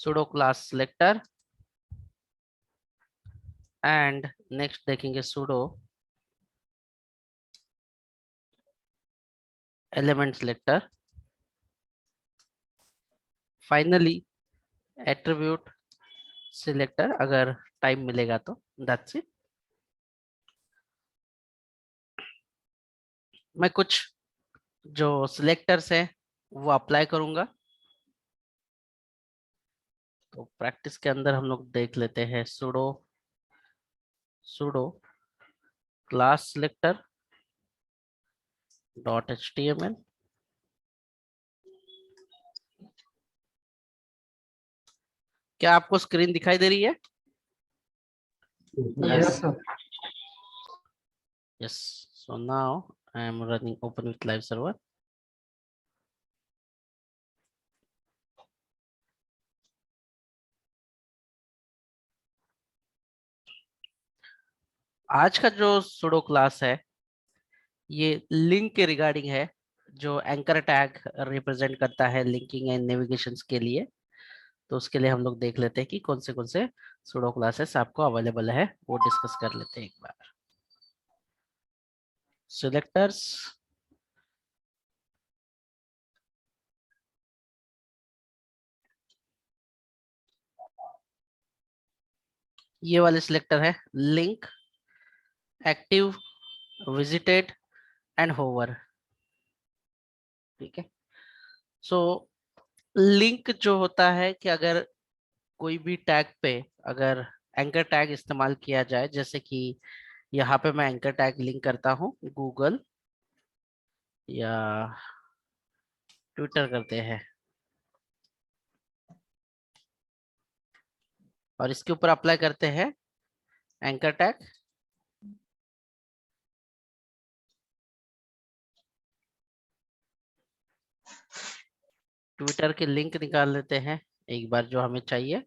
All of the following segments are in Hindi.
sudo class selector and next देखेंगे sudo element selector, finally attribute selector अगर टाइम मिलेगा तो that's it। मैं कुछ जो सिलेक्टर्स है वो अप्लाई करूंगा। तो प्रैक्टिस के अंदर हम लोग देख लेते हैं sudo class selector .html। क्या आपको स्क्रीन दिखाई दे रही है? Yes, sir. Yes, so now I am running open with live server। आज का जो sudo क्लास है ये लिंक के रिगार्डिंग है, जो एंकर टैग रिप्रेजेंट करता है लिंकिंग एंड नेविगेशन के लिए। तो उसके लिए हम लोग देख लेते हैं कि कौन से sudo क्लासेस आपको अवेलेबल है, वो डिस्कस कर लेते हैं एक बार। सिलेक्टर्स, ये वाले सिलेक्टर है link, active, visited and hover. ठीक है, सो लिंक जो होता है कि अगर कोई भी टैग पे अगर एंकर टैग इस्तेमाल किया जाए, जैसे कि यहाँ पे मैं एंकर टैग लिंक करता हूँ गूगल या ट्विटर करते हैं और इसके ऊपर अप्लाई करते हैं एंकर टैग। ट्विटर के लिंक निकाल लेते हैं एक बार जो हमें चाहिए।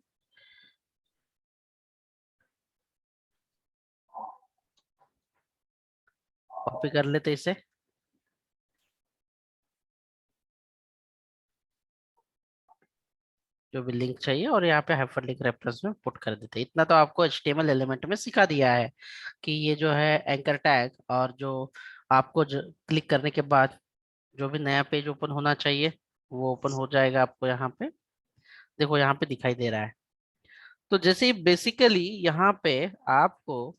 कॉपी कर लेते इसे, जो भी लिंक चाहिए, और यहाँ पे हाइपरलिंक रेफरेंस में पुट कर देते हैं। इतना तो आपको HTML एलिमेंट में सिखा दिया है कि ये जो है एंकर टैग, और जो आपको क्लिक करने के बाद जो भी नया पेज ओपन होना चाहिए वो ओपन हो जाएगा आपको। यहाँ पे देखो, यहाँ पे दिखाई दे रहा है। तो जैसे बेसिकली यहाँ पे आपको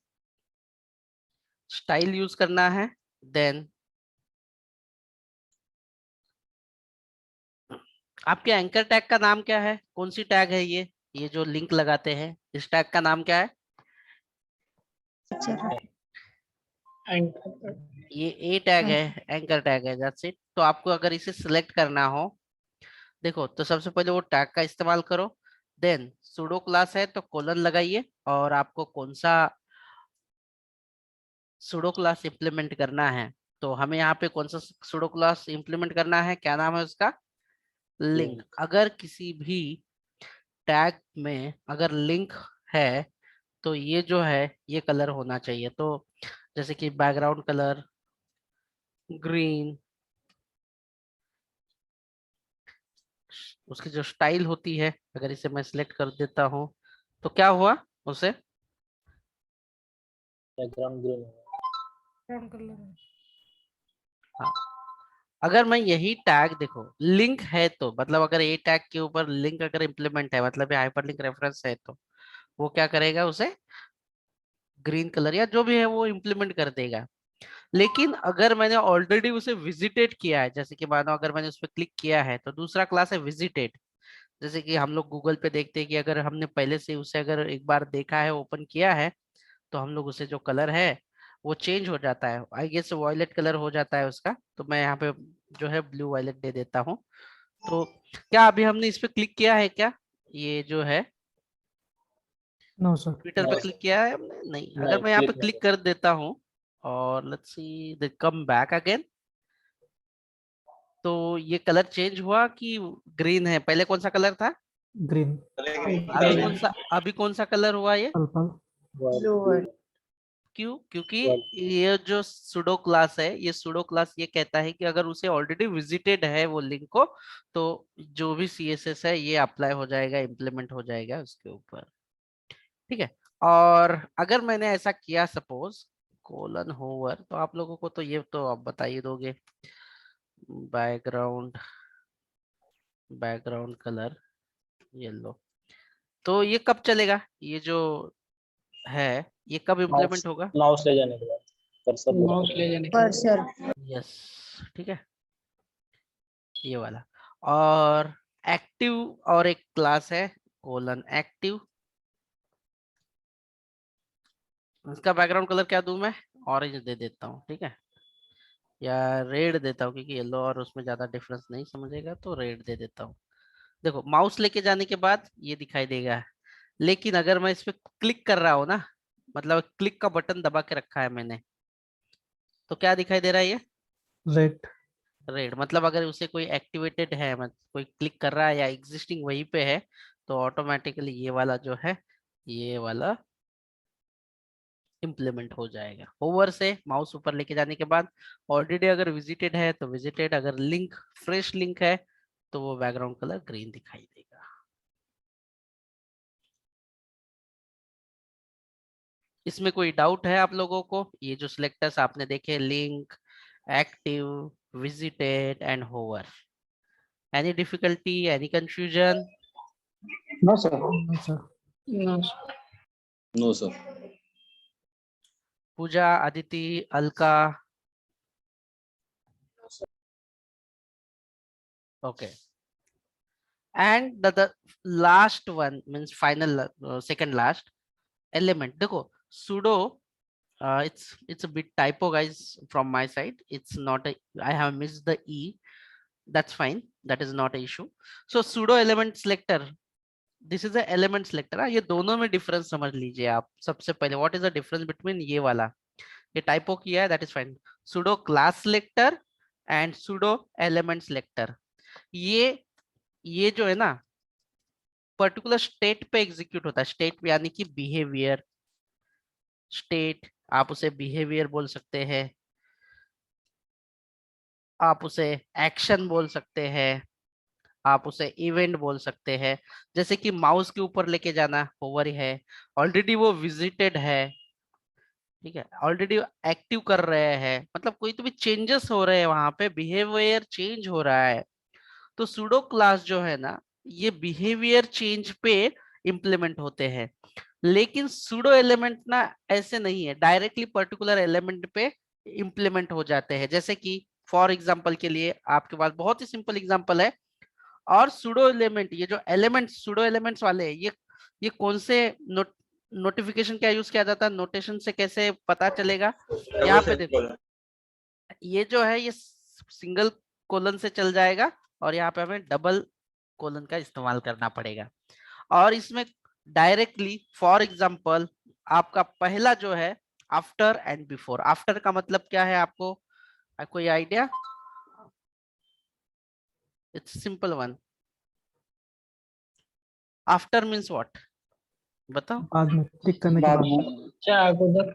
स्टाइल यूज करना है, देन आपके एंकर टैग का नाम क्या है, कौन सी टैग है ये जो लिंक लगाते हैं, इस टैग का नाम क्या है? ये ए टैग है, एंकर टैग है, दैट्स इट। तो आपको अगर इसे सिलेक्ट करना हो, देखो, तो सबसे पहले वो टैग का इस्तेमाल करो, देन sudo क्लास है तो कोलन लगाइए, और आपको कौन सा sudo क्लास इंप्लीमेंट करना है। तो हमें यहाँ पे कौन सा sudo क्लास इंप्लीमेंट करना है, क्या नाम है उसका? लिंक। अगर किसी भी टैग में अगर लिंक है तो ये जो है ये कलर होना चाहिए। तो जैसे कि बैकग्राउंड कलर ग्रीन, उसकी जो स्टाइल होती है, अगर इसे मैं सिलेक्ट कर देता हूँ तो क्या हुआ उसे? बैकग्राउंड ग्रीन हाँ, अगर मैं यही टैग, देखो लिंक है तो मतलब अगर ए टैग के ऊपर लिंक अगर इम्प्लीमेंट है, मतलब हाइपरलिंक रेफरेंस है, तो वो क्या करेगा, उसे ग्रीन कलर या जो भी है वो इम्प्लीमेंट कर देगा। लेकिन अगर मैंने ऑलरेडी उसे विजिटेड किया है, जैसे कि मानो अगर मैंने उस पर क्लिक किया है, तो दूसरा क्लास है विजिटेड। जैसे कि हम लोग गूगल पे देखते हैं कि अगर हमने पहले से उसे अगर एक बार देखा है, ओपन किया है, तो हम लोग उसे जो कलर है वो चेंज हो जाता है, आई गेस वॉयलेट कलर हो जाता है उसका। तो मैं यहाँ पे जो है ब्लू वॉयलेट दे देता हूँ। तो क्या अभी हमने इस पे क्लिक किया है क्या? ये जो है नो सर। ट्विटर पे क्लिक किया है हमने? नहीं। अगर मैं यहाँ पे क्लिक कर देता हूँ और let's see the come back again, तो ये कलर चेंज हुआ कि ग्रीन है? पहले कौन सा कलर था? ग्रीन। अभी कौन सा कलर हुआ ये? पर्पल। क्यों? क्योंकि ये जो सुडो क्लास है, ये सुडो क्लास ये कहता है कि अगर उसे ऑलरेडी विजिटेड है वो लिंक को, तो जो भी सीएसएस है ये अप्लाई हो जाएगा, इम्प्लीमेंट हो जाएगा उसके ऊपर। ठीक है। और अगर मैंने ऐसा किया सपोज कोलन होवर, तो आप लोगों को तो ये तो आप बता ही दोगे, बैकग्राउंड, बैकग्राउंड कलर येलो, तो ये कब चलेगा? ये जो है ये कब माउस इम्प्लीमेंट होगा? माउस ले जाने के बाद, कर्सर माउस ले जाने के बाद। कर्सर। यस, ठीक है, ये वाला। और एक्टिव, और एक क्लास है कोलन एक्टिव, इसका बैकग्राउंड कलर क्या दूं मैं? ऑरेंज दे देता हूँ, ठीक है, या रेड देता हूँ, क्योंकि येलो और उसमें ज्यादा डिफरेंस नहीं समझेगा, तो रेड दे देता हूँ। देखो माउस लेके जाने के बाद ये दिखाई देगा, लेकिन अगर मैं इस पे क्लिक कर रहा हूँ ना, मतलब क्लिक का बटन दबा के रखा है मैंने, तो क्या दिखाई दे रहा है? ये रेड। रेड, मतलब अगर उसे कोई एक्टिवेटेड है, मतलब कोई क्लिक कर रहा है या एग्जिस्टिंग वहीं पे है, तो ऑटोमेटिकली ये वाला जो है, ये वाला इम्प्लीमेंट हो जाएगा। होवर से माउस ऊपर लेके जाने के बाद ऑलरेडी अगर विजिटेड है तो विजिटेड, अगर लिंक फ्रेश लिंक है तो वो बैकग्राउंड कलर ग्रीन दिखाई देगा। इसमें कोई डाउट है आप लोगों को? ये जो सिलेक्टर्स आपने देखे, link, active, visited and hover, any difficulty, any confusion? No sir. No sir. No sir. Pooja, Aditi, Alka? Okay. And the last one means final, second last element. देखो sudo, it's a bit typo guys from my side. It's not a, I have missed the e. That's fine. That is not an issue. So sudo element selector. This is a element selector. ये दोनों में difference समझ लीजिए आप। सबसे पहले what is the difference between ये वाला? ये typo किया है, that is fine. Sudo class selector and sudo element selector. ये जो है ना, पर्टिकुलर स्टेट पे एग्जीक्यूट होता है। स्टेट यानी कि बिहेवियर स्टेट, आप उसे बिहेवियर बोल सकते हैं, आप उसे एक्शन बोल सकते हैं, आप उसे इवेंट बोल सकते हैं। जैसे कि माउस के ऊपर लेके जाना होवर है, ऑलरेडी वो विजिटेड है, ठीक है, ऑलरेडी एक्टिव कर रहे हैं, मतलब कोई तो भी चेंजेस हो रहे हैं वहां पे, बिहेवियर चेंज हो रहा है। तो सुडो क्लास जो है ना, ये बिहेवियर चेंज पे इम्प्लीमेंट होते हैं। लेकिन सुडो एलिमेंट ना ऐसे नहीं है, डायरेक्टली पर्टिकुलर एलिमेंट पे इम्प्लीमेंट हो जाते हैं। जैसे कि फॉर एग्जांपल के लिए आपके पास बहुत ही सिंपल एग्जांपल है, और सुडो एलिमेंट, ये जो एलिमेंट सुडो एलिमेंट्स वाले हैं, ये कौन से नोटिफिकेशन क्या यूज किया जाता है, नोटेशन से कैसे पता चलेगा? यहाँ पे देखो, ये जो है ये सिंगल कोलन से चल जाएगा, और यहाँ पे हमें डबल कोलन का इस्तेमाल करना पड़ेगा। और इसमें डायरेक्टली फॉर एग्जांपल आपका पहला जो है आफ्टर एंड बिफोर। आफ्टर का मतलब क्या है आपको कोई idea? It's simple one. After means what, बताओ? बाद में क्लिक करने के बाद। क्या उधर?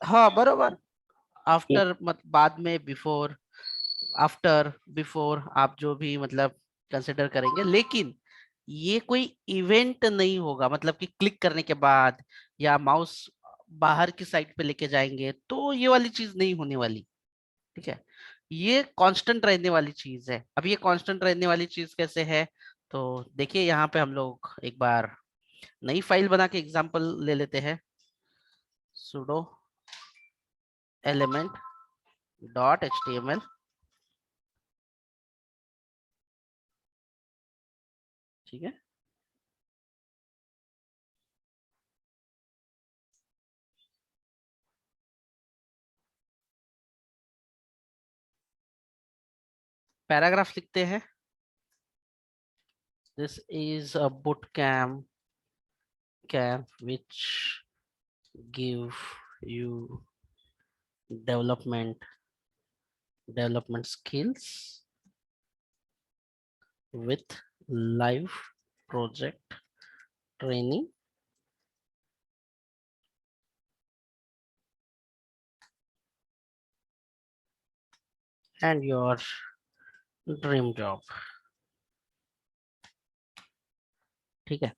हाँ बरोबर, आफ्टर मत बाद में, बिफोर, आफ्टर, बिफोर, आप जो भी मतलब कंसिडर करेंगे, लेकिन ये कोई इवेंट नहीं होगा। मतलब कि क्लिक करने के बाद या माउस बाहर की साइड पे लेके जाएंगे तो ये वाली चीज नहीं होने वाली, ठीक है। ये कांस्टेंट रहने वाली चीज है। अब ये कांस्टेंट रहने वाली चीज कैसे है? तो देखिए यहाँ पे हम लोग एक बार नई फाइल बना के एग्जांपल ले लेते हैं, sudo element डॉट html, ठीक है। पैराग्राफ लिखते हैं, this is a boot camp which give you development skills with live project training and your dream job. ठीक है.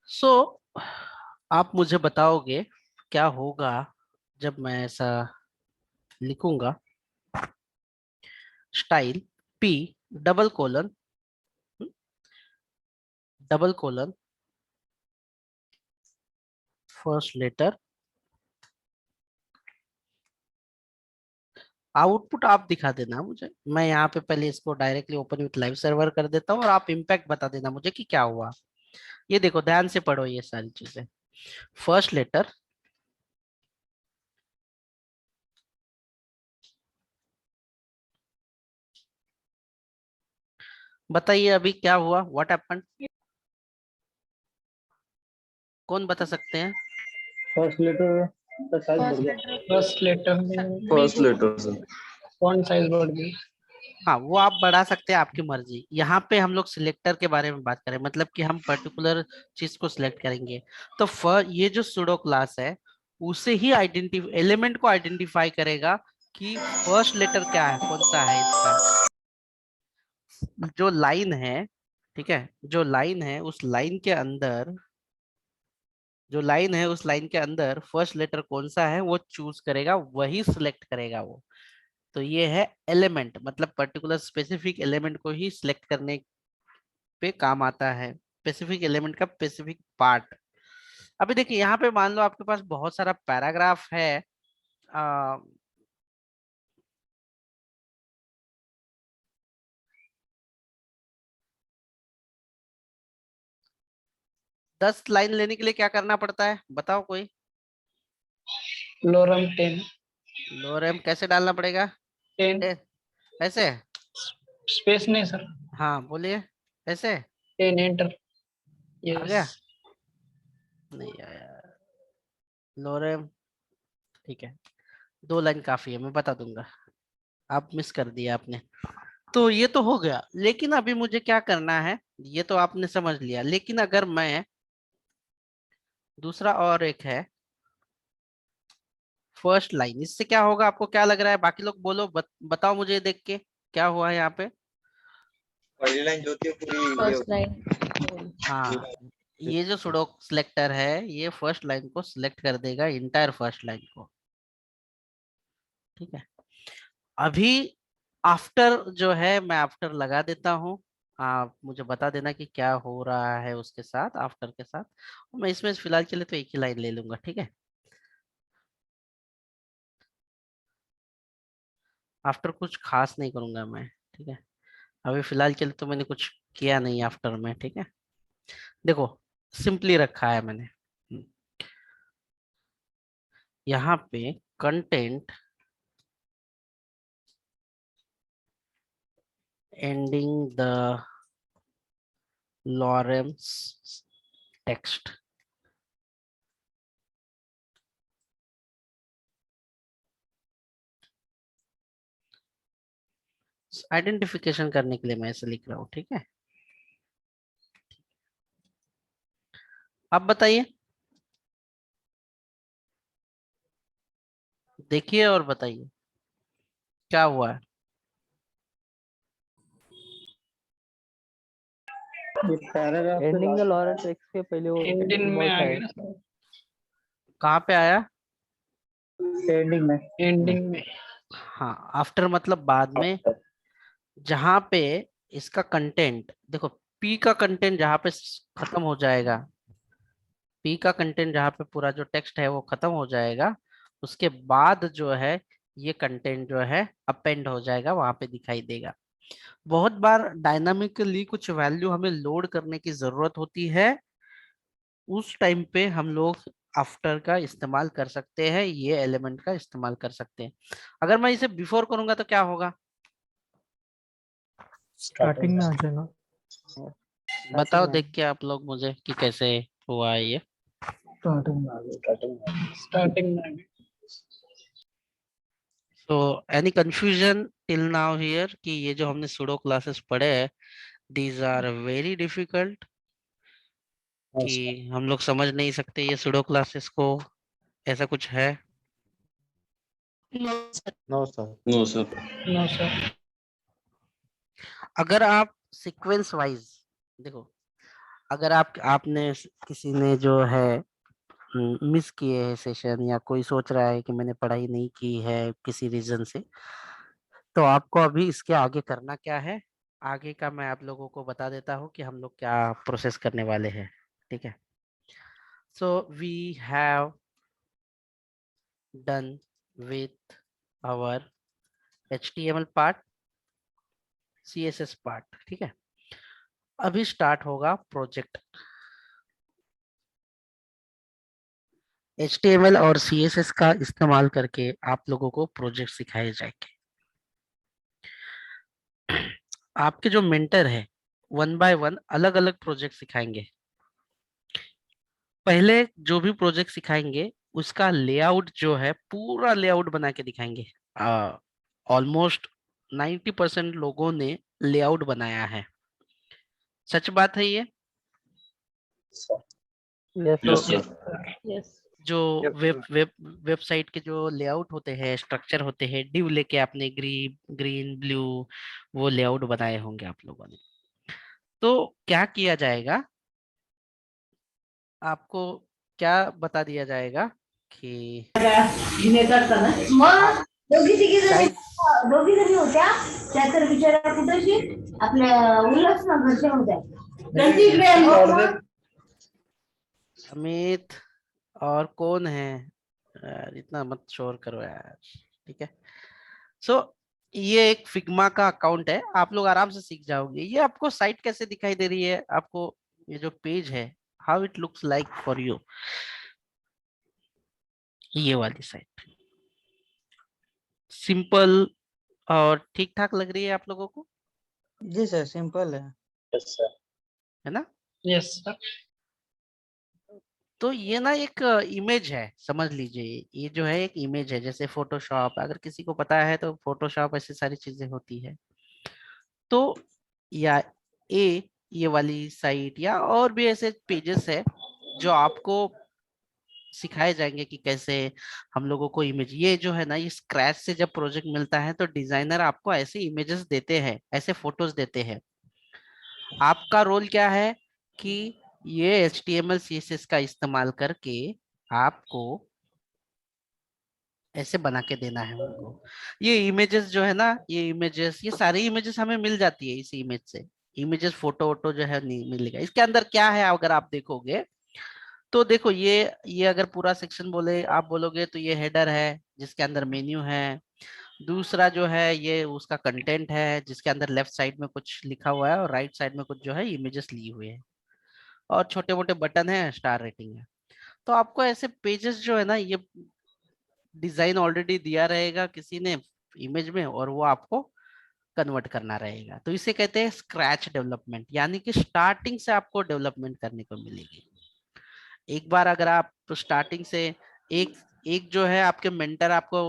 सो आप मुझे बताओगे क्या होगा जब मैं ऐसा लिखूंगा. Style P double colon first letter. Output आप दिखा देना मुझे. मैं यहाँ पे पहले इसको directly open with live server कर देता हूँ और आप इम्पैक्ट बता देना मुझे कि क्या हुआ. ये देखो ध्यान से पढ़ो ये सारी चीजें. फर्स्ट लेटर, बताइए अभी क्या हुआ. What happened. कौन बता सकते हैं. फर्स्ट लेटर का साइज बढ़ गया। First letter first letter sir. Font size बढ़ गई। हाँ वो आप बढ़ा सकते हैं, आपकी मर्जी. यहाँ पे हम लोग सिलेक्टर के बारे में बात करें, मतलब कि हम पर्टिकुलर चीज को सिलेक्ट करेंगे. तो ये जो सुडो क्लास है उसे ही एलिमेंट को आइडेंटिफाई करेगा कि फर्स्ट लेटर क्या है, कौन सा है इसका. जो लाइन है, ठीक है, जो लाइन है उस लाइन के अंदर, जो लाइन है उस लाइन के अंदर फर्स्ट लेटर कौन सा है वो चूज करेगा, वही सिलेक्ट करेगा वो. तो ये है एलिमेंट, मतलब पर्टिकुलर स्पेसिफिक एलिमेंट को ही सिलेक्ट करने पे काम आता है. स्पेसिफिक एलिमेंट का स्पेसिफिक पार्ट. अभी देखिए यहाँ पे मान लो आपके पास बहुत सारा पैराग्राफ है. आ, 10 लाइन लेने के लिए क्या करना पड़ता है बताओ कोई. लोरम 10 लोरेम कैसे डालना पड़ेगा. 10 ऐसे. स्पेस नहीं सर, हाँ बोलिए. ऐसे 10 एंटर। आ गया. यस नहीं आया. लोरेम. ठीक है, 2 लाइन काफी है, मैं बता दूंगा. आप मिस कर दिया आपने. तो ये तो हो गया, लेकिन अभी मुझे क्या करना है ये तो आपने समझ लिया. लेकिन अगर मैं दूसरा और एक है फर्स्ट लाइन, इससे क्या होगा आपको क्या लग रहा है. बाकी लोग बोलो, बताओ मुझे देख के क्या हुआ है यहाँ पे. पहली लाइन जो होती है पूरी ये फर्स्ट लाइन हाँ ये जो सुडो सिलेक्टर है ये फर्स्ट लाइन को सिलेक्ट कर देगा, इंटायर फर्स्ट लाइन को. ठीक है. अभी आफ्टर जो है मैं आफ्टर लगा देता हूँ. आप मुझे बता देना कि क्या हो रहा है उसके साथ, आफ्टर के साथ. मैं इसमें फिलहाल के लिए तो एक ही लाइन ले लूंगा. ठीक है. आफ्टर कुछ खास नहीं करूंगा मैं. ठीक है. अभी फिलहाल के लिए तो मैंने कुछ किया नहीं आफ्टर में. ठीक है. देखो सिंपली रखा है मैंने. यहाँ पे content ending the Lorem's text. Identification करने के लिए मैं ऐसे लिख रहा हूं. ठीक है. अब बताइए, देखिए और बताइए क्या हुआ है. ये paragraph ending the lauryl text के पहले वो एंडिंग में बहुत आ है. गया ना सर, कहाँ पे आया. एंडिंग में। एंडिंग में। हाँ आफ्टर मतलब बाद में, जहां पे इसका कंटेंट देखो. पी का कंटेंट जहां पे खत्म हो जाएगा, पी का कंटेंट जहां पे पूरा जो टेक्स्ट है वो खत्म हो जाएगा, उसके बाद जो है ये कंटेंट जो है अपेंड हो जाएगा, वहां पे दिखाई देगा. बहुत बार डायनामिकली कुछ वैल्यू हमें लोड करने की जरूरत होती है, उस टाइम पे हम लोग आफ्टर का इस्तेमाल कर सकते हैं, ये एलिमेंट का इस्तेमाल कर सकते हैं. अगर मैं इसे बिफोर करूंगा तो क्या होगा. स्टार्टिंग में आ जाएगा। बताओ देख के आप लोग मुझे कि कैसे हुआ है ये. स्टार्टिंग में आ गया। स्टार्टिंग में आ गया। तो any confusion till now here कि ये जो हमने सुडो क्लासेस पढ़े हैं दीज आर वेरी डिफिकल्ट, कि हम लोग समझ नहीं सकते ये सुडो क्लासेस को, ऐसा कुछ है. No sir no sir. अगर आप सीक्वेंस वाइज देखो, अगर आपने किसी ने जो है मिस किए है सेशन, या कोई सोच रहा है कि मैंने पढ़ाई नहीं की है किसी रीजन से, तो आपको अभी इसके आगे करना क्या है, आगे का मैं आप लोगों को बता देता हूँ कि हम लोग क्या प्रोसेस करने वाले हैं। ठीक है, so we have done with our HTML part, CSS part. ठीक है, अभी स्टार्ट होगा प्रोजेक्ट। HTML और CSS का इस्तेमाल करके आप लोगों को प्रोजेक्ट सिखाए जाएंगे। आपके जो मेंटर है 1 बाय 1 अलग अलग प्रोजेक्ट सिखाएंगे। पहले जो भी प्रोजेक्ट सिखाएंगे उसका लेआउट जो है पूरा लेआउट बना के दिखाएंगे। ऑलमोस्ट 90% लोगों ने लेआउट बनाया है, सच बात है ये। Yes yes sir. Sir yes. जो वेबसाइट के जो लेआउट होते हैं, स्ट्रक्चर होते हैं, डिव लेके आपने ग्रीन ब्लू वो लेआउट बनाए होंगे आप लोगों ने। तो क्या किया जाएगा, आपको क्या बता दिया जाएगा कि मग दोघी तिघी जणी guys, दोघी जणी होत्या त्या तर बिचारा कुठेशी आपल्या उल्हासनगरच्या होत्या त्यांची इकडे आली मग अमित और कौन है यार, इतना मत शोर करो यार। ठीक है, सो ये एक फिग्मा का अकाउंट है, आप लोग आराम से सीख जाओगे। ये आपको साइट कैसे दिखाई दे रही है, आपको ये जो पेज है how it looks like for you, ये वाली साइट सिंपल और ठीक ठाक लग रही है आप लोगों को, जी सर, सिंपल है। है ना। Yes sir. तो ये ना एक इमेज है, समझ लीजिए ये जो है एक इमेज है, जैसे फोटोशॉप, अगर किसी को पता है तो फोटोशॉप ऐसी सारी चीजें होती है। तो या ये वाली साइट या और भी ऐसे पेजेस है जो आपको सिखाए जाएंगे कि कैसे हम लोगों को इमेज, ये जो है ना, ये स्क्रैच से जब प्रोजेक्ट मिलता है तो डिजाइनर आपको ऐसे इमेजेस देते हैं, ऐसे फोटोज देते हैं। आपका रोल क्या है कि ये HTML CSS का इस्तेमाल करके आपको ऐसे बना के देना है उनको। ये इमेजेस जो है ना, ये इमेजेस, ये सारी इमेजेस हमें मिल जाती है इस इमेज से। इमेजेस फोटो वोटो जो है नहीं मिलेगा। इसके अंदर क्या है अगर आप देखोगे तो देखो, ये अगर पूरा सेक्शन बोले आप बोलोगे तो ये हेडर है जिसके अंदर मेन्यू है। दूसरा जो है ये उसका कंटेंट है जिसके अंदर लेफ्ट साइड में कुछ लिखा हुआ है और राइट साइड में कुछ जो है इमेजेस ली हुए है, और छोटे मोटे बटन है, स्टार रेटिंग है। तो आपको ऐसे पेजेस जो है ना, ये डिजाइन ऑलरेडी दिया रहेगा किसी ने इमेज में, और वो आपको कन्वर्ट करना रहेगा। तो इसे कहते हैं स्क्रैच डेवलपमेंट, यानी कि स्टार्टिंग से आपको डेवलपमेंट करने को मिलेगी। एक बार अगर आप स्टार्टिंग से एक एक जो है आपके मेंटर आपको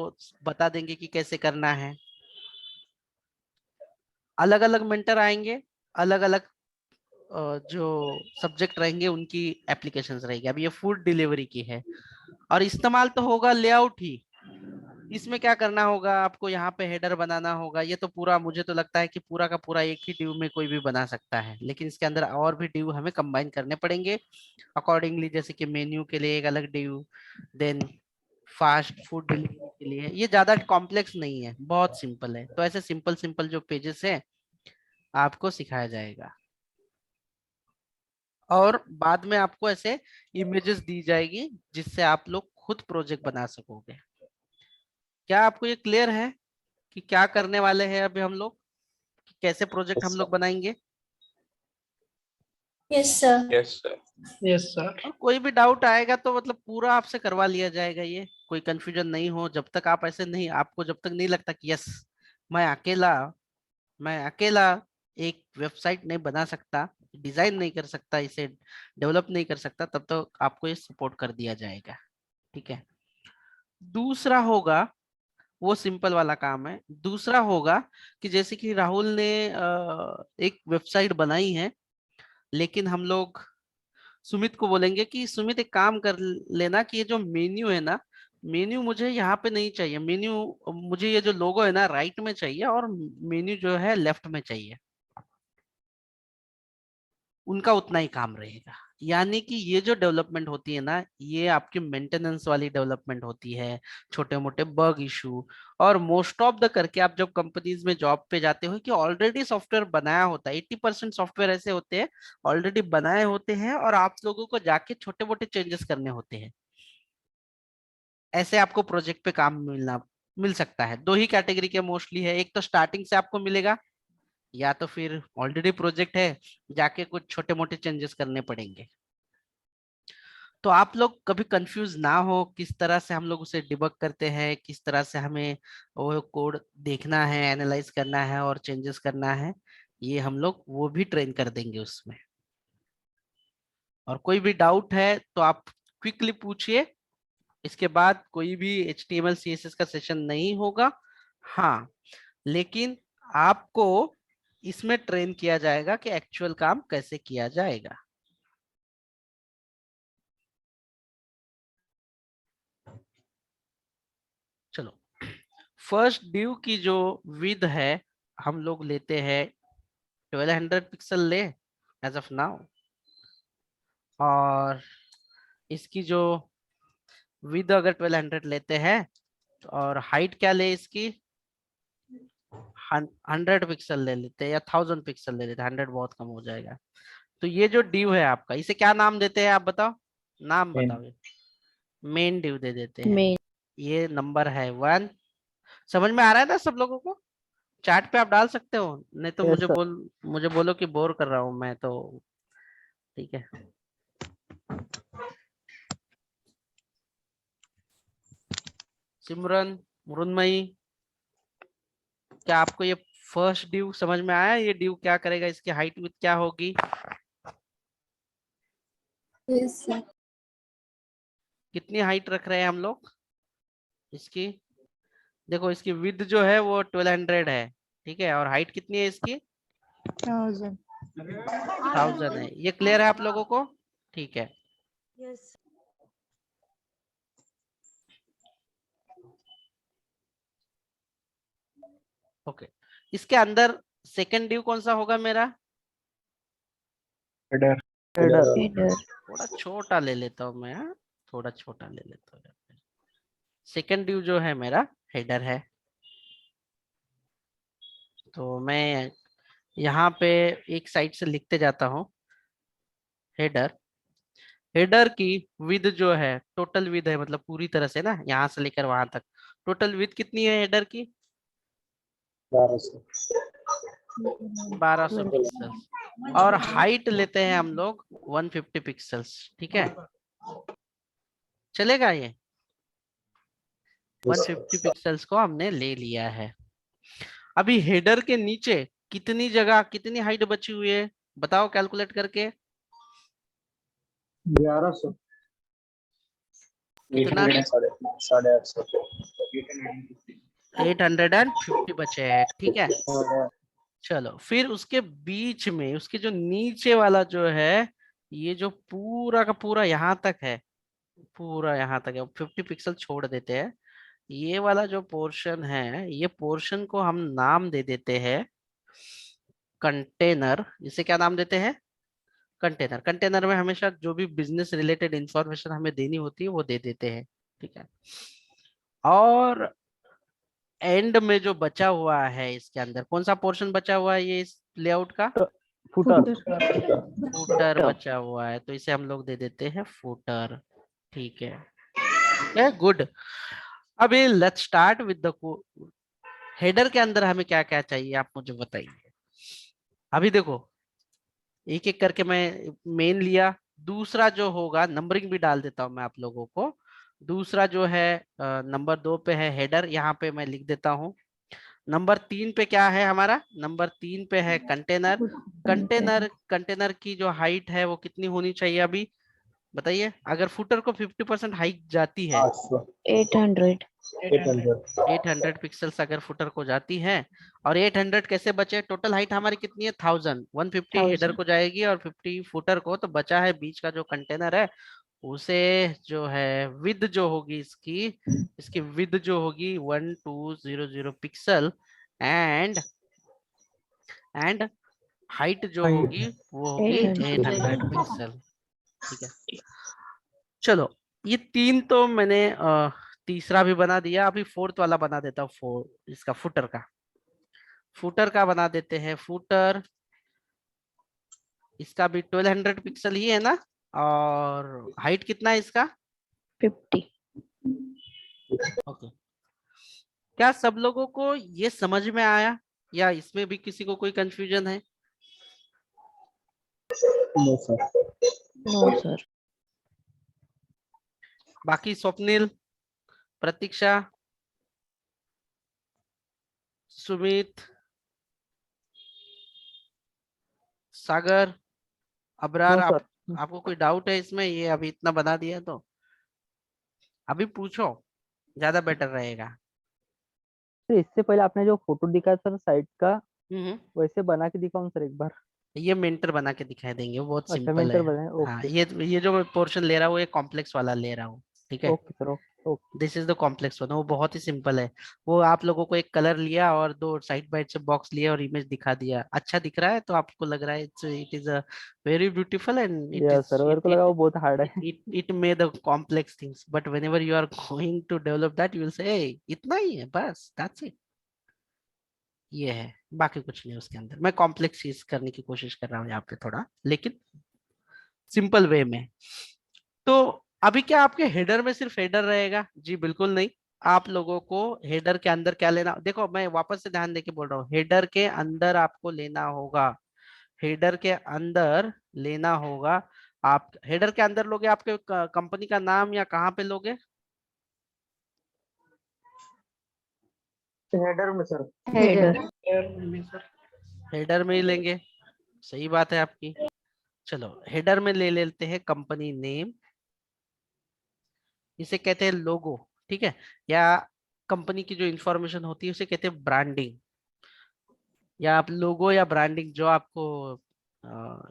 बता देंगे कि कैसे करना है। अलग अलग मेंटर आएंगे, अलग अलग जो सब्जेक्ट रहेंगे उनकी एप्लीकेशंस रहेगी। अब ये फूड डिलीवरी की है और इस्तेमाल तो होगा लेआउट ही। इसमें क्या करना होगा, आपको यहाँ पे हेडर बनाना होगा। ये तो पूरा, मुझे तो लगता है कि पूरा का पूरा एक ही डिव में कोई भी बना सकता है, लेकिन इसके अंदर और भी डिव हमें कंबाइन करने पड़ेंगे अकॉर्डिंगली। जैसे कि मेन्यू के लिए एक अलग div, then fast food delivery के लिए। ये ज्यादा कॉम्प्लेक्स नहीं है, बहुत सिंपल है। तो ऐसे सिंपल सिंपल जो पेजेस है आपको सिखाया जाएगा, और बाद में आपको ऐसे इमेजेस दी जाएगी जिससे आप लोग खुद प्रोजेक्ट बना सकोगे। क्या आपको ये क्लियर है कि क्या करने वाले हैं अभी हम लोग, कि कैसे प्रोजेक्ट हम लोग बनाएंगे? Yes sir. Yes sir yes sir. और कोई भी डाउट आएगा तो मतलब पूरा आपसे करवा लिया जाएगा, ये कोई कंफ्यूजन नहीं हो। जब तक आप ऐसे नहीं, आपको जब तक नहीं लगता कि यस मैं अकेला मैं अकेला एक वेबसाइट नहीं बना सकता, डिजाइन नहीं कर सकता, इसे डेवलप नहीं कर सकता, तब तो आपको ये सपोर्ट कर दिया जाएगा। ठीक है, दूसरा होगा, वो सिंपल वाला काम है। दूसरा होगा कि जैसे कि राहुल ने एक वेबसाइट बनाई है, लेकिन हम लोग सुमित को बोलेंगे कि सुमित एक काम कर लेना कि ये जो मेन्यू है ना, मेन्यू मुझे यहाँ पे नहीं चाहिए, मेन्यू मुझे ये जो लोगो है ना राइट में चाहिए और मेन्यू जो है लेफ्ट में चाहिए, उनका उतना ही काम रहेगा। यानी कि ये जो डेवलपमेंट होती है ना, ये आपकी मेंटेनेंस वाली डेवलपमेंट होती है, छोटे मोटे बग इशू। और मोस्ट ऑफ द करके आप जब कंपनीज में जॉब पे जाते हो कि ऑलरेडी सॉफ्टवेयर बनाया होता है, 80% सॉफ्टवेयर ऐसे होते हैं ऑलरेडी बनाए होते हैं और आप लोगों को जाके छोटे मोटे चेंजेस करने होते हैं। ऐसे आपको प्रोजेक्ट पे काम मिल सकता है। दो ही कैटेगरी के मोस्टली है, एक तो स्टार्टिंग से आपको मिलेगा, या तो फिर ऑलरेडी प्रोजेक्ट है जाके कुछ छोटे मोटे चेंजेस करने पड़ेंगे। तो आप लोग कभी कंफ्यूज ना हो किस तरह से हम लोग उसे डिबग करते हैं, किस तरह से हमें वो कोड देखना है, एनालाइज करना है और चेंजेस करना है, ये हम लोग वो भी ट्रेन कर देंगे उसमें। और कोई भी डाउट है तो आप क्विकली पूछिए, इसके बाद कोई भी HTML CSS का सेशन नहीं होगा। हाँ, लेकिन आपको इसमें ट्रेन किया जाएगा कि एक्चुअल काम कैसे किया जाएगा। चलो, फर्स्ट ड्यू की जो विड्थ है हम लोग लेते हैं 1200 पिक्सल ले एज ऑफ नाउ, और इसकी जो विड्थ अगर 1200 लेते हैं और हाइट क्या ले इसकी 100 पिक्सल ले लेते हैं या 1000 पिक्सल ले लेते हैं, 100 बहुत कम हो जाएगा। तो ये जो ड्यू है आपका, इसे क्या नाम देते हैं आप बताओ, नाम बताओ। मेन ड्यू दे देते हैं। मेन। ये नंबर है 1। समझ में आ रहा है ना सब लोगों को? चैट पे आप डाल सकते हो, नहीं तो Yes, sir. मुझे बोलो कि बोर कर रहा हूँ मैं तो। ठीक है, सिमरन, मृन्मयी, क्या आपको ये फर्स्ट ड्यू समझ में आया? ये ड्यू क्या करेगा, इसकी हाइट विड्थ क्या होगी? कितनी हाइट रख रहे हैं हम लोग इसकी? देखो इसकी विड्थ जो है वो 1200 है, ठीक है, और हाइट कितनी है इसकी 1000 है। ये क्लियर है आप लोगों को? ठीक है, ओके। इसके अंदर सेकंड ड्यू कौन सा होगा मेरा? Header. थोड़ा छोटा ले लेता हूँ मैं, हाँ? थोड़ा छोटा ले लेता हूँ। सेकंड ड्यू जो है मेरा हेडर है। तो मैं यहाँ पे एक साइड से लिखते जाता हूँ, हेडर। हेडर की विड्थ जो है, टोटल विड्थ है मतलब पूरी तरह से ना यहाँ से लेकर वहां तक, टोटल विड्थ कितनी है हेडर की? 1200 पिक्सल। और हाइट लेते हैं हम लोग 150 पिक्सल्स, ठीक है, चलेगा ये? 150 पिक्सल्स को हमने ले लिया है। अभी हेडर के नीचे कितनी जगह, कितनी हाइट बची हुई है बताओ कैलकुलेट करके। 1100 कितना? 850 बचे हैं, ठीक है। चलो फिर उसके बीच में उसके जो नीचे वाला जो है, ये जो पूरा का पूरा यहाँ तक है, पूरा यहाँ तक है, 50 पिक्सल छोड़ देते हैं। ये वाला जो पोर्शन है, ये पोर्शन को हम नाम दे देते हैं कंटेनर। इसे क्या नाम देते हैं? कंटेनर। कंटेनर में हमेशा जो भी बिजनेस रिलेटेड इंफॉर्मेशन हमें देनी होती है वो दे देते हैं, ठीक है। और एंड में जो बचा हुआ है इसके अंदर कौन सा पोर्शन बचा हुआ है, ये इस लेआउट का Footer. फुटर बचा हुआ है, तो इसे हम लोग दे देते हैं फुटर, ठीक है, गुड। अभी let's start with the header के अंदर हमें क्या क्या चाहिए आप मुझे बताइए। अभी देखो एक एक करके मैं मेन लिया, दूसरा जो होगा नंबरिंग भी डाल देता हूं मैं आप लोगों को। दूसरा जो है नंबर 2 पे है हेडर, यहाँ पे मैं लिख देता हूँ। नंबर 3 पे क्या है हमारा? नंबर 3 पे है कंटेनर। कंटेनर की जो हाइट है वो कितनी होनी चाहिए अभी बताइए? अगर फुटर को 50% हाइट जाती है, 800 पिक्सल्स अगर फुटर को जाती है, और 800 कैसे बचे? टोटल हाइट हमारी कितनी है 1000, 150 हेडर को जाएगी और 50 फुटर को, तो बचा है बीच का जो कंटेनर है उसे जो है विद जो होगी इसकी विद जो होगी 1200 पिक्सल एंड हाइट जो होगी वो होगी 800 पिक्सल। ठीक है, चलो ये 3 तो मैंने तीसरा भी बना दिया, अभी 4th वाला बना देता हूँ। इसका फुटर का बना देते हैं। फुटर इसका भी 1200 पिक्सल ही है ना, और हाइट कितना है इसका? 50। ओके, क्या सब लोगों को ये समझ में आया या इसमें भी किसी को कोई कंफ्यूजन है? No sir. No sir. बाकी स्वप्निल, प्रतीक्षा, सुमित, सागर, अबरार, नो सर। आपको कोई डाउट है इसमें? ये अभी इतना बना दिया तो अभी पूछो, ज्यादा बेटर रहेगा। सर इससे पहले आपने जो फोटो दिखाया सर साइट का, हम्म, वैसे बना के दिखाऊं सर एक बार? ये मेंटर बना के दिखा देंगे, वो बहुत अच्छा, सिंपल है। मेंटर बनाए। हाँ, ओके ये जो मैं पोर्शन ले रहा हूँ ये कॉम्प्लेक्स वाला ले रहा हूँ, ठीक है। Okay sir. Okay okay. This is the complex one, वो बहुत ही सिंपल है। वो आप लोगों को एक कलर लिया और 2 साइड बाय से बॉक्स लिया और इमेज दिखा दिया, अच्छा दिख रहा है तो आपको लग रहा है it is a very beautiful and या सर मेरे को लगा वो बहुत हार्ड है। it made the complex things, but whenever you are going to develop that you will say hey, इतना ही है बस, that's it। ये है, बाकी कुछ नहीं उसके अंदर। मैं कॉम्प्लेक्स चीज करने की कोशिश कर रहा हूँ यहाँ पे थोड़ा, लेकिन सिंपल वे में। तो अभी क्या आपके हेडर में सिर्फ हेडर रहेगा? जी बिल्कुल नहीं। आप लोगों को हेडर के अंदर क्या लेना, देखो मैं वापस से ध्यान देके बोल रहा हूँ, हेडर के अंदर आपको लेना होगा, हेडर के अंदर लेना होगा। आप हेडर के अंदर लोगे आपके कंपनी का नाम या कहाँ पे लोगे? हेडर में सर। हेडर। हेडर में ही लेंगे, सही बात है आपकी। चलो हेडर में ले लेते हैं कंपनी नेम, इसे कहते हैं लोगो, ठीक है। या कंपनी की जो इंफॉर्मेशन होती है उसे कहते हैं ब्रांडिंग, या आप लोगो या ब्रांडिंग जो आपको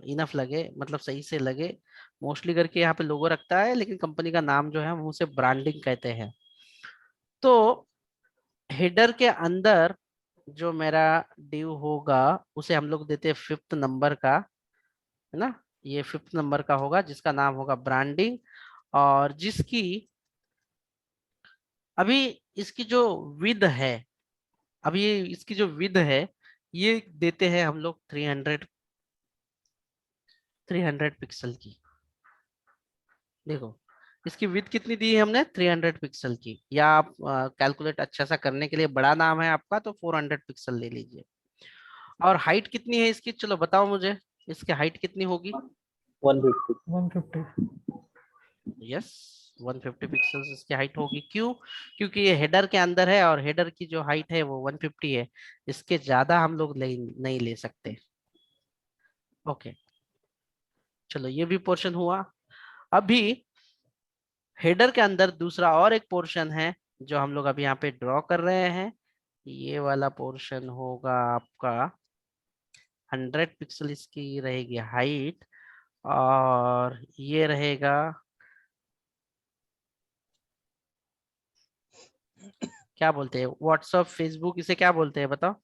इनफ लगे, मतलब सही से लगे। मोस्टली करके यहाँ पे लोगो रखता है, लेकिन कंपनी का नाम जो है हम उसे ब्रांडिंग कहते हैं। तो हेडर के अंदर जो मेरा डिव होगा उसे हम लोग देते हैं 5th नंबर का, है ना। ये 5th नंबर का होगा जिसका नाम होगा ब्रांडिंग, और जिसकी अभी इसकी जो विद है, अभी इसकी जो विद है ये देते हैं हम लोग 300 पिक्सल की। देखो इसकी विद कितनी दी है हमने, 300 पिक्सल की। या आप कैलकुलेट अच्छा सा करने के लिए, बड़ा नाम है आपका तो 400 पिक्सल ले लीजिए। और हाइट कितनी है इसकी, चलो बताओ मुझे, इसकी हाइट कितनी होगी? 150। यस, 150 पिक्सल्स इसकी हाइट होगी। क्यों? क्योंकि ये हेडर के अंदर है और हेडर की जो हाइट है वो 150 है, इसके ज्यादा हम लोग नहीं ले सकते। ओके, चलो ये भी पोर्शन हुआ। अभी हेडर के अंदर दूसरा और एक पोर्शन है जो हम लोग अभी यहाँ पे ड्रॉ कर रहे हैं। ये वाला पोर्शन होगा आपका 100 पिक्सल इसकी रहेगी हाइट, और ये रहेगा क्या बोलते हैं, व्हाट्सअप फेसबुक इसे क्या बोलते हैं बताओ?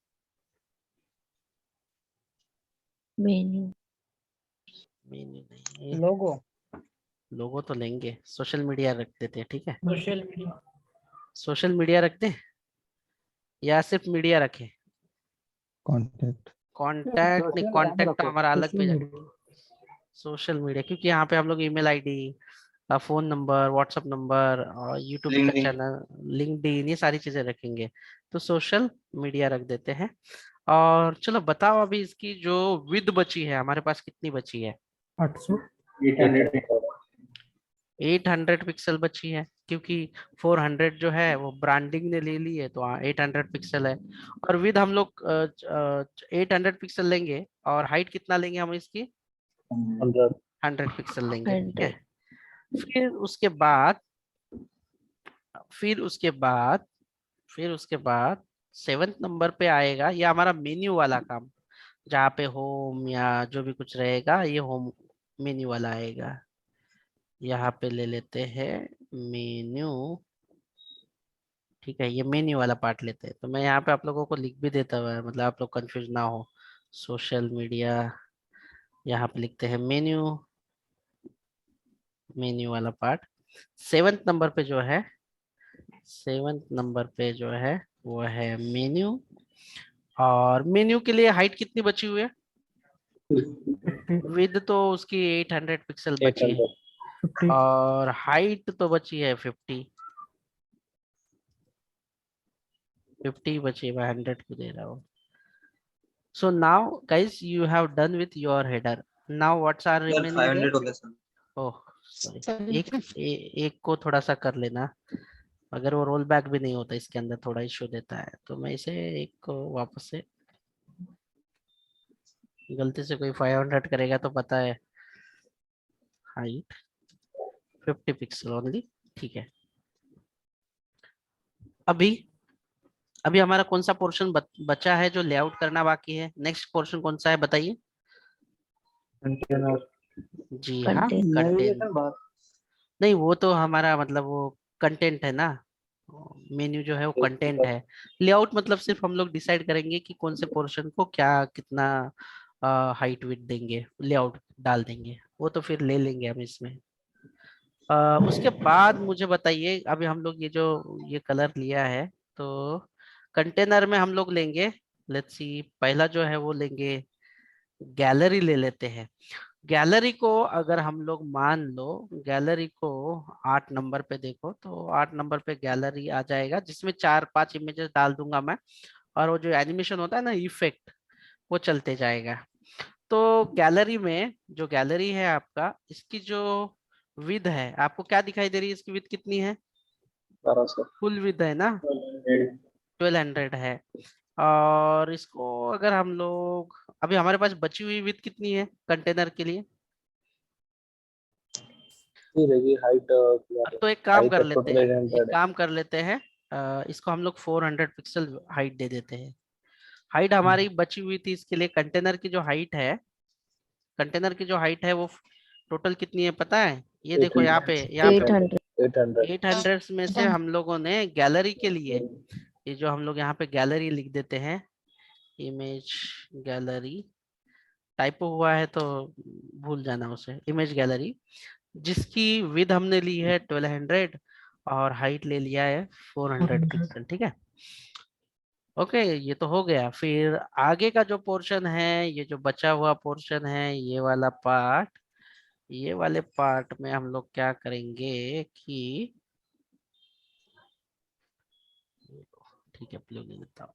मेन्यू। मेन्यू नहीं, लोगो। लोगो तो लेंगे, सोशल मीडिया रख देते हैं, ठीक है। Social media. सोशल मीडिया रखते हैं या सिर्फ मीडिया रखें? कॉन्टैक्ट। कांटेक्ट नहीं, कांटेक्ट तो हमारा अलग पे जाएगा। सोशल मीडिया, क्योंकि यहाँ पे हम लोग email ID, phone number, WhatsApp number और यूट्यूब का चैनल, लिंक्डइन, ये सारी चीजें रखेंगे। तो सोशल मीडिया रख देते हैं। और चलो बताओ अभी इसकी जो विद बची है हमारे पास कितनी बची है? 800। 800 पिक्सल बची है, क्योंकि 400 जो है वो ब्रांडिंग ने ले ली है, तो 800 पिक्सल है। और विद हम लोग 800 पिक्सल लेंगे, और हाइट कितना लेंगे हम इसकी? 100 पिक्सल लेंगे, ठीक है। फिर उसके बाद फिर उसके बाद फिर उसके बाद 7th नंबर पे आएगा ये हमारा मेन्यू वाला काम, जहाँ पे होम या जो भी कुछ रहेगा ये होम मेन्यू वाला आएगा। यहाँ पे ले लेते हैं मेन्यू। ठीक है, ये मेन्यू वाला पार्ट लेते हैं। तो मैं यहाँ पे आप लोगों को लिख भी देता हुआ, मतलब आप लोग कंफ्यूज ना हो। सोशल मीडिया, यहाँ पे लिखते हैं मेन्यू, मेन्यू वाला पार्ट। 7th नंबर पे जो है, 7th नंबर पे जो है वो है मेन्यू। और मेन्यू के लिए हाइट कितनी बची हुई है? विद तो उसकी 800 पिक्सल बची है, 50. और हाइट तो बची है 50 बची है। मैं 100 को दे रहा हूँ। So now guys you have done with your header. Now what's our remaining there? 500 हो गया सर। Oh sorry, एक को थोड़ा सा कर लेना। अगर वो रोल बैक भी नहीं होता, इसके अंदर थोड़ा इश्यू देता है, तो मैं इसे एक को वापस से, गलती से कोई 500 करेगा तो पता है, हाइट 50 पिक्सल ओनली। ठीक है, अभी अभी हमारा कौन सा पोर्शन बचा है जो लेआउट करना बाकी है? नेक्स्ट पोर्शन कौन सा है बताइए? Container. जी हाँ, कंटेंट। नहीं, वो तो हमारा मतलब वो कंटेंट है ना। मेन्यू जो है वो कंटेंट है। लेआउट मतलब सिर्फ हम लोग डिसाइड करेंगे कि कौन से पोर्शन को क्या कितना हाइट विड्थ देंगे, लेआउट डाल देंगे, वो तो फिर ले लेंगे हम इसमें। उसके बाद मुझे बताइए, अभी हम लोग ये जो ये कलर लिया है, तो कंटेनर में हम लोग लेंगे, लेट्स सी, पहला जो है वो लेंगे गैलरी ले लेते हैं। गैलरी को अगर हम लोग मान लो, गैलरी को 8 नंबर पे देखो, तो 8 नंबर पे गैलरी आ जाएगा, जिसमें 4-5 इमेजेस डाल दूंगा मैं, और वो जो एनिमेशन होता है ना, इफेक्ट, वो चलते जाएगा। तो गैलरी में जो गैलरी है आपका, इसकी जो विड्थ है, आपको क्या दिखाई दे रही है? इसकी विड्थ कितनी है? 1200. फुल विड्थ है ना, 1200 है। और इसको अगर हम लोग, अभी हमारे पास बची हुई विड्थ कितनी है कंटेनर के लिए? ये रहेगी हाइट. तो एक काम height कर of लेते total हैं, 800 एक काम कर लेते हैं, इसको हम लोग 400 पिक्सल हाइट दे देते हैं। हाइट हमारी बची हुई थी, इसके लिए कंटेनर की जो हाइट है, कंटेनर की जो हाइट है वो टोटल कितनी है पता है? ये देखो यहाँ पे, यहाँ पे 800. 800 में से हम लोगों ने गैलरी के लिए, ये जो हम लोग यहाँ पे गैलरी लिख देते हैं, इमेज गैलरी, टाइपो हुआ है तो भूल जाना उसे, इमेज गैलरी, जिसकी विड्थ हमने ली है 1200 और हाइट ले लिया है 400 पिक्सल। ठीक है, ओके, ये तो हो गया। फिर आगे का जो पोर्शन है, ये जो बचा हुआ पोर्शन है, ये वाला पार्ट, ये वाले पार्ट में हम लोग क्या करेंगे कि, ठीक है, ब्लू ले लेता हूँ।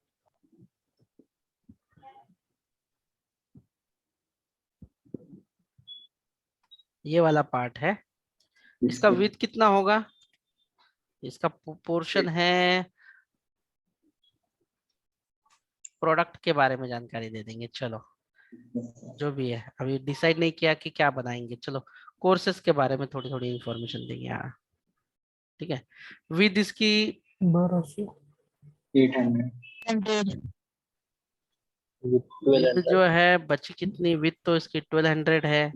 ये वाला पार्ट है, इसका विड्थ कितना होगा? इसका पोर्शन है, प्रोडक्ट के बारे में जानकारी दे देंगे, चलो जो भी है, अभी डिसाइड नहीं किया कि क्या बनाएंगे, चलो कोर्सेज के बारे में थोड़ी थोड़ी इंफॉर्मेशन देंगे। हाँ ठीक है, विद इसकी 1200. 800. विद जो है बची कितनी? विद तो इसकी 1200 है।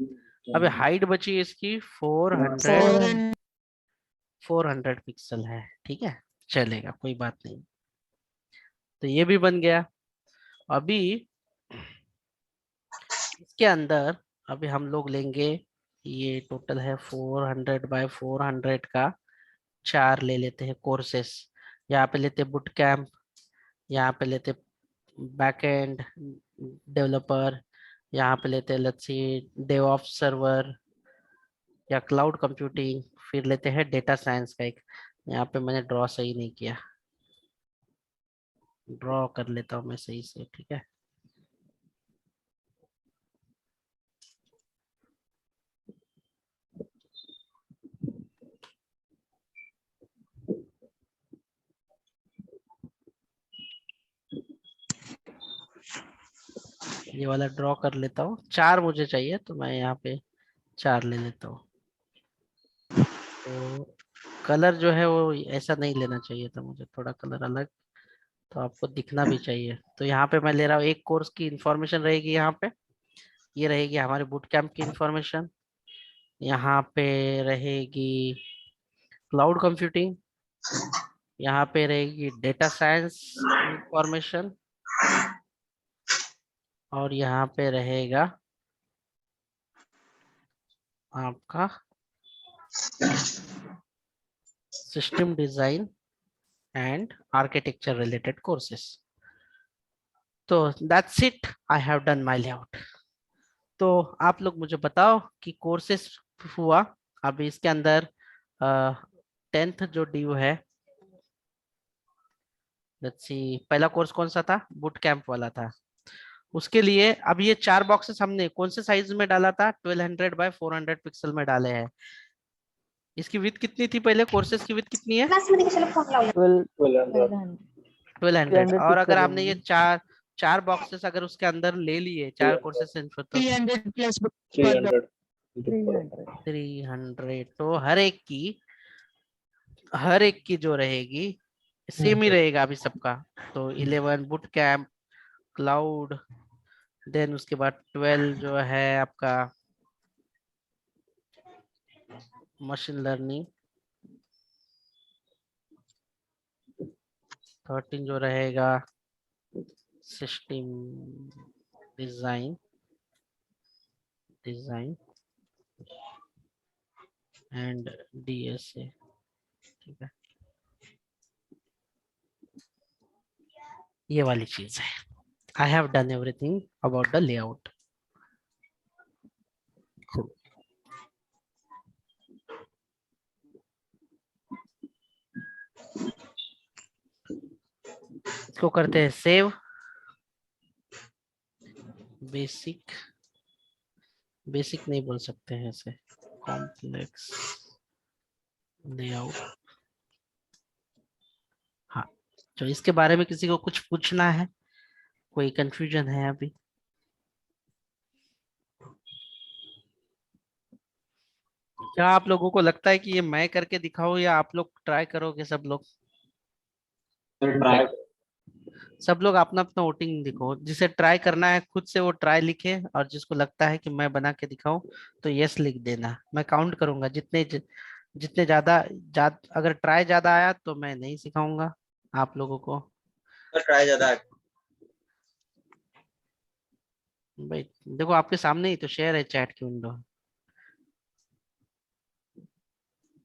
अबे हाइट बची इसकी 400 पिक्सल है। ठीक है, चलेगा, कोई बात नहीं। तो ये भी बन गया। अभी इसके अंदर अभी हम लोग लेंगे, ये टोटल है 400 बाय 400 का 4 ले लेते हैं कोर्सेस। यहाँ पे लेते बुट कैंप, यहाँ पे लेते बैकएंड डेवलपर, यहाँ पे लेते लेट्स सी डेवऑप्स सर्वर या क्लाउड कंप्यूटिंग, फिर लेते हैं डेटा साइंस का एक। यहाँ पे मैंने ड्रॉ सही नहीं किया, ड्रॉ कर लेता हूँ मैं सही से। ठीक है, ये वाला ड्रॉ कर लेता हूँ। 4 मुझे चाहिए, तो मैं यहाँ पे 4 ले लेता हूँ। तो कलर जो है वो ऐसा नहीं लेना चाहिए था मुझे, थोड़ा कलर अलग, तो आपको दिखना भी चाहिए। तो यहाँ पे मैं ले रहा हूँ, एक कोर्स की इंफॉर्मेशन रहेगी यहाँ पे, ये रहेगी हमारे बूट कैंप की इंफॉर्मेशन। यहाँ पे रहेगी क्लाउड कंप्यूटिंग, यहाँ पे रहेगी डेटा साइंस इंफॉर्मेशन, और यहाँ पे रहेगा आपका system design and architecture related courses. तो that's it, I have done my layout. तो आप लोग मुझे बताओ कि कोर्सेस हुआ अभी इसके अंदर 10th जो ड्यू है, लेट्स सी पहला कोर्स कौन सा था, बूट कैंप वाला था। उसके लिए अब ये 4 बॉक्सेस हमने कौन से साइज में डाला था, 1200 बाय 400 पिक्सल में डाले हैं। इसकी विड्थ कितनी थी पहले, कोर्सेस की विड्थ कितनी है, 1200 1200। और अगर आपने ये पिक्सल चार बॉक्सेस अगर उसके अंदर ले लिए, 4 कोर्सेस तो 300 plus 300 300, तो हर एक की जो रहेगी सेम ही रहेगा अभी सबका। तो 11 बूट कैंप, क्लाउड, देन उसके बाद 12 जो है आपका मशीन लर्निंग, 13 जो रहेगा सिस्टम डिजाइन एंड डीएसए। ठीक है, ये वाली चीज है। आई have done everything about the layout. इसको करते हैं सेव, बेसिक नहीं बोल सकते हैं इसे, कॉम्प्लेक्स लेआउट। हाँ, तो इसके बारे में किसी को कुछ पूछना है, कोई कंफ्यूजन है अभी? क्या आप लोगों को लगता है कि ये मैं करके दिखाऊं या आप लोग ट्राई करोगे? सब लोग अपना अपना वोटिंग दिखो, जिसे ट्राई करना है खुद से वो ट्राई लिखे, और जिसको लगता है कि मैं बना के दिखाऊं तो यस लिख देना। मैं काउंट करूंगा, जितने अगर ट्राई ज्यादा आया तो मैं नहीं सिखाऊंगा आप लोगों को। ट्राई ज्यादा है। भाई देखो आपके सामने ही तो शेयर है चैट की विंडो,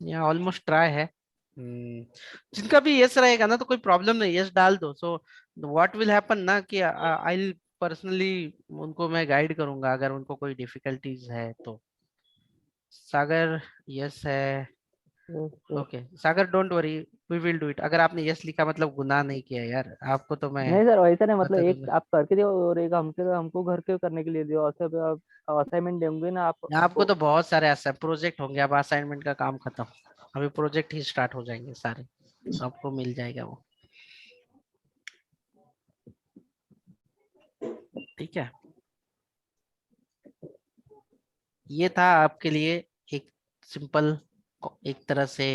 यहाँ ऑलमोस्ट ट्राई है। जिनका भी यस रहेगा ना तो कोई प्रॉब्लम नहीं, यस डाल दो। सो व्हाट विल हैपन ना कि आई विल पर्सनली उनको मैं गाइड करूंगा अगर उनको कोई डिफिकल्टीज है तो। सागर यस है, okay Sagar don't worry, we will do it. अगर आपने यस लिखा मतलब गुनाह नहीं किया यार, आपको तो मैं नहीं सर वैसा नहीं, मतलब बता एक दूंगा। आप करके दियो और एक हमको घर के करने के लिए दियो, ऐसे आप असाइनमेंट देंगे ना आप आपको तो बहुत सारे ऐसा प्रोजेक्ट होंगे, अब असाइनमेंट का काम खत्म, अभी प्रोजेक्ट ही स्टार्ट हो जाएंगे सारे, सबको मिल जाएगा वो। ठीक है, ये था आपके लिए एक सिंपल, एक तरह से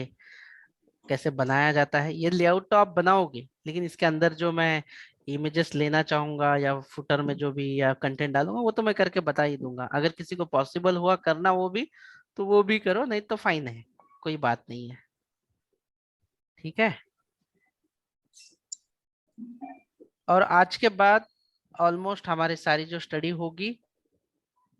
कैसे बनाया जाता है। ये लेआउट तो आप बनाओगे, लेकिन इसके अंदर जो मैं इमेजेस लेना चाहूंगा या फुटर में जो भी या कंटेंट डालूंगा वो तो मैं करके बता ही दूंगा। अगर किसी को पॉसिबल हुआ करना वो भी, तो वो भी करो, नहीं तो फाइन है, कोई बात नहीं है। ठीक है, और आज के बाद ऑलमोस्ट हमारी सारी जो स्टडी होगी